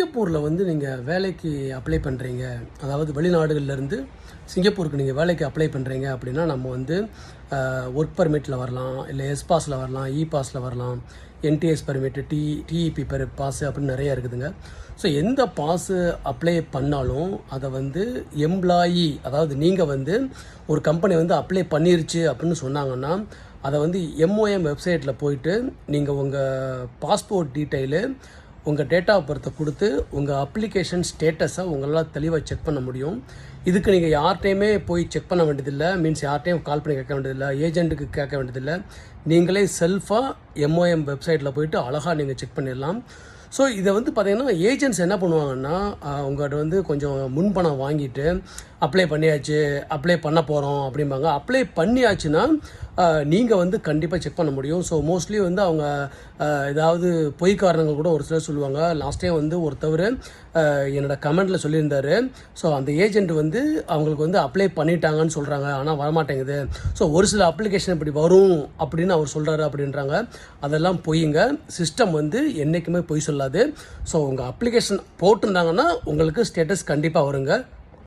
சிங்கப்பூரில் வந்து நீங்கள் வேலைக்கு அப்ளை பண்ணுறீங்க, அதாவது வெளிநாடுகள்லேருந்து சிங்கப்பூருக்கு நீங்கள் வேலைக்கு அப்ளை பண்ணுறீங்க அப்படின்னா, நம்ம வந்து ஒர்க் பர்மிட்டில் வரலாம், இல்லை எஸ் பாஸில் வரலாம், இ பாஸில் வரலாம், என்டிஎஸ் பர்மிட்டு, டிஇபி பாஸு அப்படின்னு நிறையா இருக்குதுங்க. ஸோ எந்த பாஸு அப்ளை பண்ணாலும் அதை வந்து எம்ப்ளாயி, அதாவது நீங்கள் வந்து ஒரு கம்பெனி வந்து அப்ளை பண்ணிருச்சு அப்படின்னு சொன்னாங்கன்னா, அதை வந்து எம்ஓஎம் வெப்சைட்டில் போயிட்டு நீங்கள் உங்கள் பாஸ்போர்ட் டீட்டெயிலு, உங்கள் டேட் ஆஃப் பர்த்தை கொடுத்து உங்கள் அப்ளிகேஷன் ஸ்டேட்டஸை உங்களால் தெளிவாக செக் பண்ண முடியும். இதுக்கு நீங்கள் யார்கிட்டையுமே போய் செக் பண்ண வேண்டியதில்லை, மீன்ஸ் யார்கிட்டையும் கால் பண்ணி கேட்க வேண்டியதில்லை, ஏஜென்ட்டுக்கு கேட்க வேண்டியதில்லை. நீங்களே செல்ஃபாக எம்ஓஎம் வெப்சைட்டில் போயிட்டு அழகாக நீங்கள் செக் பண்ணிடலாம். ஸோ இதை வந்து பார்த்திங்கன்னா ஏஜென்ட்ஸ் என்ன பண்ணுவாங்கன்னா, உங்கள்கிட்ட வந்து கொஞ்சம் முன்பணம் வாங்கிட்டு அப்ளை பண்ணியாச்சு, அப்ளை பண்ண போகிறோம் அப்படிம்பாங்க. அப்ளை பண்ணியாச்சுன்னா நீங்கள் வந்து கண்டிப்பாக செக் பண்ண முடியும். ஸோ மோஸ்ட்லி வந்து அவங்க ஏதாவது பொய் காரணங்கள் கூட ஒரு சிலர் சொல்லுவாங்க. லாஸ்ட் டைம் வந்து ஒருத்தவர் என்னோட கமெண்ட்டில் சொல்லியிருந்தார். ஸோ அந்த ஏஜென்ட் வந்து அவங்களுக்கு வந்து அப்ளை பண்ணிட்டாங்கன்னு சொல்கிறாங்க, ஆனால் வரமாட்டேங்குது. ஸோ ஒரு சில அப்ளிகேஷன் இப்படி வரும் அப்படின்னு அவர் சொல்கிறாரு அப்படின்றாங்க. அதெல்லாம் பொய்யுங்க. சிஸ்டம் வந்து என்றைக்குமே பொய் சொல்லாது. ஸோ உங்கள் அப்ளிகேஷன் போட்டிருந்தாங்கன்னா உங்களுக்கு ஸ்டேட்டஸ் கண்டிப்பாக வருங்க.